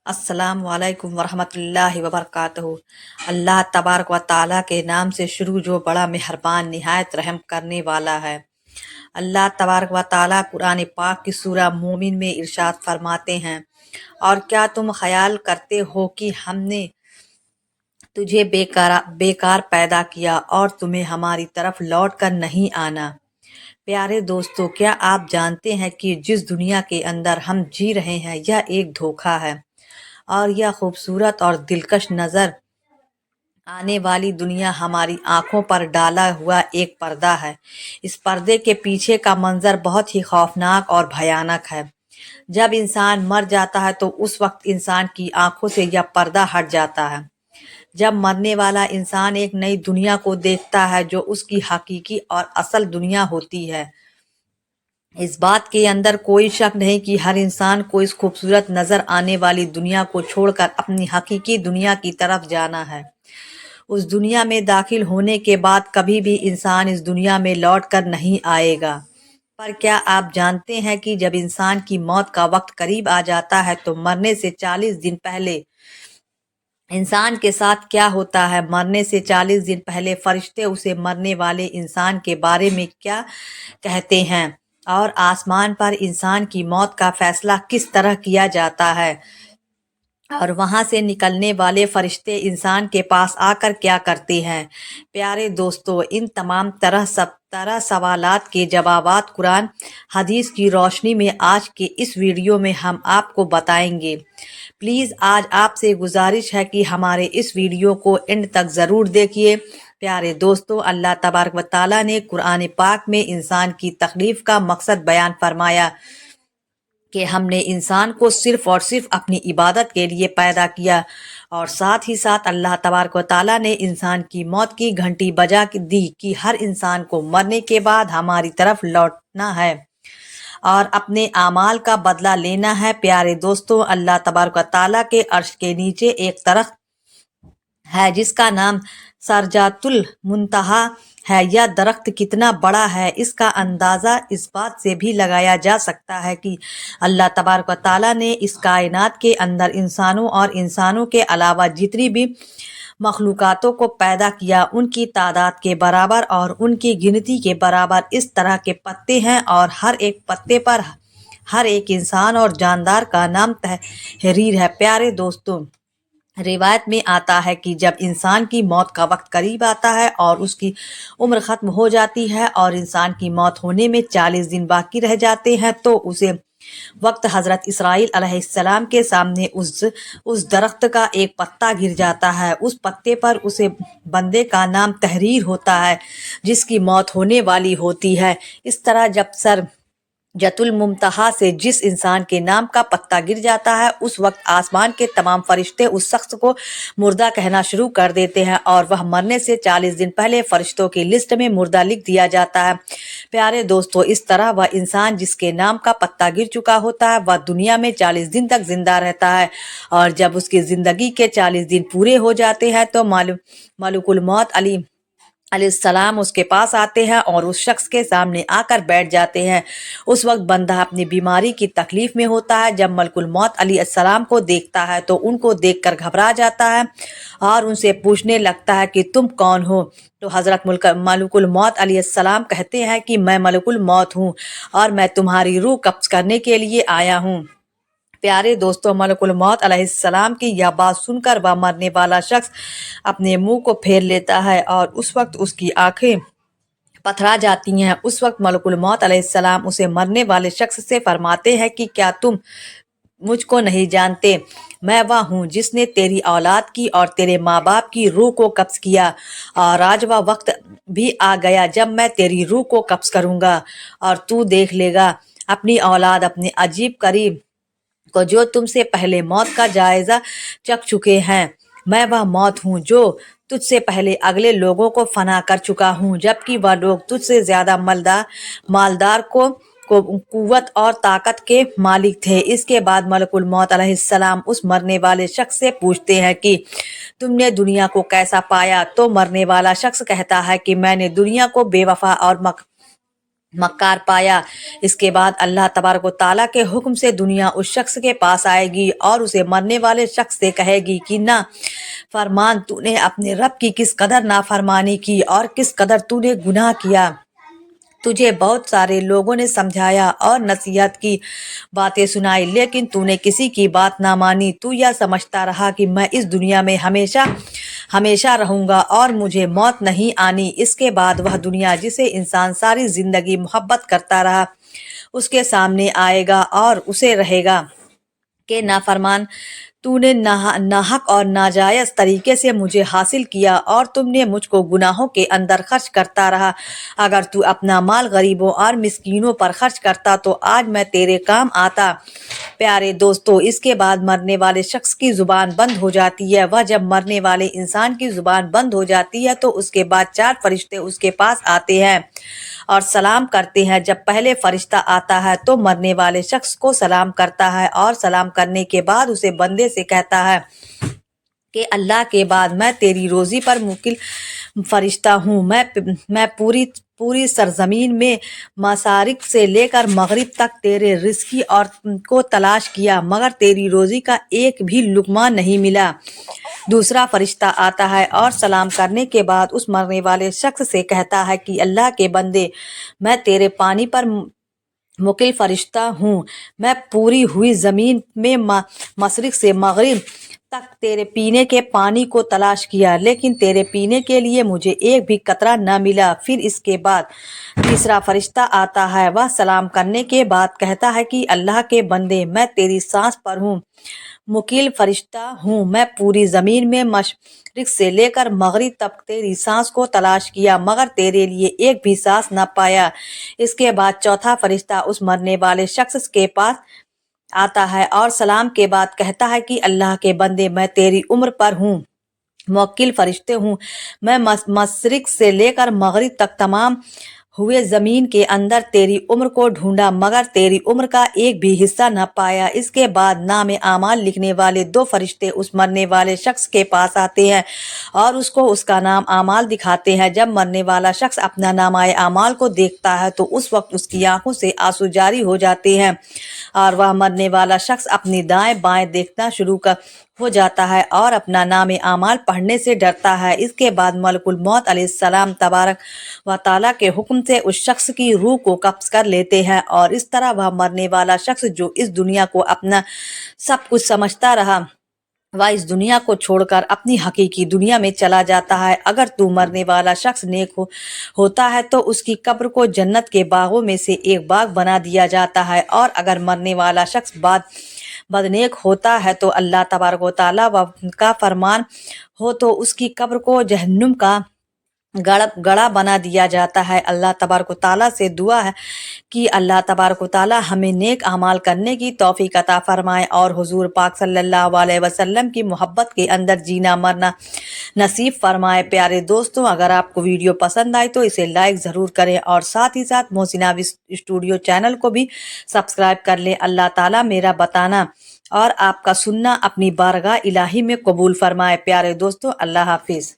अस्सलाम वालेकुम वरहमतुल्लाहि वबरकातुहू। अल्लाह तबारक व ताला के नाम से शुरू जो बड़ा मेहरबान निहायत रहम करने वाला है। अल्लाह तबारक व ताला कुरान पाक की सूरा मोमिन में इरशाद फरमाते हैं, और क्या तुम ख्याल करते हो कि हमने तुझे बेकार पैदा किया और तुम्हें हमारी तरफ लौट कर नहीं आना। प्यारे दोस्तों, क्या आप जानते हैं कि जिस दुनिया के अंदर हम जी रहे हैं यह एक धोखा है, और यह खूबसूरत और दिलकश नज़र आने वाली दुनिया हमारी आंखों पर डाला हुआ एक पर्दा है। इस पर्दे के पीछे का मंजर बहुत ही खौफनाक और भयानक है। जब इंसान मर जाता है तो उस वक्त इंसान की आंखों से यह पर्दा हट जाता है। जब मरने वाला इंसान एक नई दुनिया को देखता है जो उसकी हकीकी और असल दुनिया होती है। इस बात के अंदर कोई शक नहीं कि हर इंसान को इस खूबसूरत नजर आने वाली दुनिया को छोड़कर अपनी हकीकी दुनिया की तरफ जाना है। उस दुनिया में दाखिल होने के बाद कभी भी इंसान इस दुनिया में लौट कर नहीं आएगा। पर क्या आप जानते हैं कि जब इंसान की मौत का वक्त करीब आ जाता है तो मरने से 40 दिन पहले इंसान के साथ क्या होता है? मरने से 40 दिन पहले फरिश्ते उसे मरने वाले इंसान के बारे में क्या कहते हैं, और आसमान पर इंसान की मौत का फैसला किस तरह किया जाता है, और वहां से निकलने वाले फरिश्ते इंसान के पास आकर क्या करते हैं। प्यारे दोस्तों, इन तमाम तरह सवालात के जवाबात कुरान हदीस की रोशनी में आज के इस वीडियो में हम आपको बताएंगे। प्लीज़ आज आपसे गुजारिश है कि हमारे इस वीडियो को एंड तक ज़रूर देखिए। प्यारे दोस्तों, अल्लाह तबारक व ताला ने कुरान पाक में इंसान की तकलीफ का मकसद बयान फरमाया कि हमने इंसान को सिर्फ और सिर्फ अपनी इबादत के लिए पैदा किया, और साथ ही साथ अल्लाह तबारक व ताला ने इंसान की मौत की घंटी बजा दी कि हर इंसान को मरने के बाद हमारी तरफ लौटना है और अपने आमाल का बदला लेना है। प्यारे दोस्तों, अल्लाह तबारक व ताला के अर्श के नीचे एक दरख्त है जिसका नाम सरजातुल मुंतहा है। यह दरख्त कितना बड़ा है इसका अंदाज़ा इस बात से भी लगाया जा सकता है कि अल्लाह तबारक व ताला ने इस कायनात के अंदर इंसानों और इंसानों के अलावा जितनी भी मखलूकातों को पैदा किया उनकी तादाद के बराबर और उनकी गिनती के बराबर इस तरह के पत्ते हैं, और हर एक पत्ते पर हर एक इंसान और जानदार का नाम तहरीर है। प्यारे दोस्तों, रिवायत में आता है कि जब इंसान की मौत का वक्त करीब आता है और उसकी उम्र ख़त्म हो जाती है और इंसान की मौत होने में 40 दिन बाकी रह जाते हैं तो उसे वक्त हज़रत इसराइल अलैहिस्सलाम के सामने उस दरख्त का एक पत्ता गिर जाता है। उस पत्ते पर उसे बंदे का नाम तहरीर होता है जिसकी मौत होने वाली होती है। इस तरह जब सर जतुल मुमतहा से जिस इंसान के नाम का पत्ता गिर जाता है उस वक्त आसमान के तमाम फरिश्ते उस शख्स को मुर्दा कहना शुरू कर देते हैं, और वह मरने से 40 दिन पहले फरिश्तों की लिस्ट में मुर्दा लिख दिया जाता है। प्यारे दोस्तों, इस तरह वह इंसान जिसके नाम का पत्ता गिर चुका होता है वह दुनिया में 40 दिन तक जिंदा रहता है, और जब उसकी ज़िंदगी के 40 दिन पूरे हो जाते हैं तो मलकुल मौत अलैहिस्सलाम उसके पास आते हैं और उस शख्स के सामने आकर बैठ जाते हैं। उस वक्त बंदा अपनी बीमारी की तकलीफ में होता है। जब मलकुल मौत अलैहिस्सलाम को देखता है तो उनको देखकर घबरा जाता है और उनसे पूछने लगता है कि तुम कौन हो। तो हज़रत मलकुल मौत अलैहिस्सलाम कहते हैं कि मैं मलकुल मौत हूँ और मैं तुम्हारी रूह कब्ज़ करने के लिए आया हूँ। प्यारे दोस्तों, मलकुल मौत अलैहिस्सलाम की यह बात सुनकर वह मरने वाला शख्स अपने मुंह को फेर लेता है और उस वक्त उसकी आंखें पथरा जाती हैं। उस वक्त मलकुल मौत अलैहिस्सलाम उसे मरने वाले शख्स से फरमाते हैं कि क्या तुम मुझको नहीं जानते? मैं वह हूँ जिसने तेरी औलाद की और तेरे माँ बाप की रूह को कब्ज़ किया, और आज वह वक्त भी आ गया जब मैं तेरी रूह को कब्ज़ करूँगा और तू देख लेगा अपनी औलाद अपने अजीब करीब को जो तुमसे पहले मौत का जायजा चख चुके हैं। मैं वह मौत हूँ जो तुझसे पहले अगले लोगों को फना कर चुका हूँ, जबकि वह लोग तुझसे ज्यादा मालदार को कुव्वत और ताकत के मालिक थे। इसके बाद मलकुल मौत अलैहिस्सलाम उस मरने वाले शख्स से पूछते हैं कि तुमने दुनिया को कैसा पाया? तो मरने वाला शख्स कहता है कि मैंने दुनिया को बेवफा और مکار پایا۔ اس کے بعد اللہ تبارک و تعالیٰ کے حکم سے دنیا اس شخص کے پاس آئے گی اور اسے مرنے والے شخص سے کہے گی کہ نہ فرمان، تو نے اپنے رب کی کس قدر نافرمانی کی اور کس قدر تو نے گناہ کیا۔ تجھے بہت سارے لوگوں نے سمجھایا اور نصیحت کی باتیں سنائی، لیکن تو نے کسی کی بات نہ مانی۔ تو یہ سمجھتا رہا کہ میں اس دنیا میں ہمیشہ ہمیشہ رہوں گا اور مجھے موت نہیں آنی۔ اس کے بعد وہ دنیا جسے انسان ساری زندگی محبت کرتا رہا اس کے سامنے آئے گا اور اسے رہے گا کہ نافرمان، تو نے ناحق اور ناجائز طریقے سے مجھے حاصل کیا اور تم نے مجھ کو گناہوں کے اندر خرچ کرتا رہا۔ اگر تو اپنا مال غریبوں اور مسکینوں پر خرچ کرتا تو آج میں تیرے کام آتا۔ پیارے دوستو، اس کے بعد مرنے والے شخص کی زبان بند ہو جاتی ہے۔ وہ جب مرنے والے انسان کی زبان بند ہو جاتی ہے تو اس کے بعد 4 فرشتے اس کے پاس آتے ہیں اور سلام کرتے ہیں۔ جب پہلے فرشتہ آتا ہے تو مرنے والے شخص کو سلام کرتا ہے اور سلام کرنے کے بعد اسے بندے سے کہتا ہے کہ اللہ کے بعد میں تیری روزی پر موکل فرشتہ ہوں۔ میں پوری سرزمین میں مشرق سے لے کر مغرب تک تیرے رزق اور کو تلاش کیا، مگر تیری روزی کا ایک بھی لقمہ نہیں ملا۔ دوسرا فرشتہ آتا ہے اور سلام کرنے کے بعد اس مرنے والے شخص سے کہتا ہے کہ اللہ کے بندے، میں تیرے پانی پر موکل فرشتہ ہوں۔ میں پوری ہوئی زمین میں مشرق سے مغرب تک تیرے پینے کے پانی کو تلاش کیا، لیکن تیرے پینے کے لیے مجھے ایک بھی قطرہ نہ ملا۔ پھر اس کے بعد تیسرا فرشتہ آتا ہے، وہ سلام کرنے کے بعد کہتا ہے کہ اللہ کے بندے، میں تیری سانس پر موکل فرشتہ ہوں۔ میں پوری زمین میں مشرق سے لے کر مغرب تک تیری سانس کو تلاش کیا، مگر تیرے لیے ایک بھی سانس نہ پایا۔ اس کے بعد چوتھا فرشتہ اس مرنے والے شخص کے پاس آتا ہے اور سلام کے بعد کہتا ہے کہ اللہ کے بندے، میں تیری عمر پر موکل فرشتے ہوں۔ میں مشرق سے لے کر مغرب تک تمام ہوئے زمین کے اندر تیری عمر کو ڈھونڈا، مگر تیری عمر کا ایک بھی حصہ نہ پایا۔ اس کے بعد نام اعمال لکھنے والے 2 فرشتے اس مرنے والے شخص کے پاس آتے ہیں اور اس کو اس کا نام اعمال دکھاتے ہیں۔ جب مرنے والا شخص اپنا نامہ اعمال کو دیکھتا ہے تو اس وقت اس کی آنکھوں سے آنسو جاری ہو جاتے ہیں اور وہ مرنے والا شخص اپنی دائیں بائیں دیکھنا شروع ہو جاتا ہے اور اپنا نام اعمال پڑھنے سے ڈرتا ہے۔ اس کے بعد ملک الموت علیہ السلام تبارک و تعالیٰ کے حکم سے اس شخص کی روح کو قبض کر لیتے ہیں اور اس طرح وہ مرنے والا شخص جو اس دنیا کو اپنا سب کچھ سمجھتا رہا، وہ اس دنیا کو چھوڑ کر اپنی حقیقی دنیا میں چلا جاتا ہے۔ اگر تو مرنے والا شخص نیک ہوتا ہے تو اس کی قبر کو جنت کے باغوں میں سے ایک باغ بنا دیا جاتا ہے، اور اگر مرنے والا شخص بدنیک ہوتا ہے تو اللہ تبارک و تعالیٰ کا فرمان ہو تو اس کی قبر کو جہنم کا گڑھا بنا دیا جاتا ہے۔ اللہ تبارک و تعالیٰ سے دعا ہے کہ اللہ تبارک و تعالیٰ ہمیں نیک اعمال کرنے کی توفیق عطا فرمائے اور حضور پاک صلی اللہ علیہ وسلم کی محبت کے اندر جینا مرنا نصیب فرمائے۔ پیارے دوستوں، اگر آپ کو ویڈیو پسند آئے تو اسے لائک ضرور کریں اور ساتھ ہی ساتھ محسنہ اسٹوڈیو چینل کو بھی سبسکرائب کر لیں۔ اللہ تعالیٰ میرا بتانا اور آپ کا سننا اپنی بارگاہ الہی میں قبول فرمائے۔ پیارے دوستوں، اللہ حافظ۔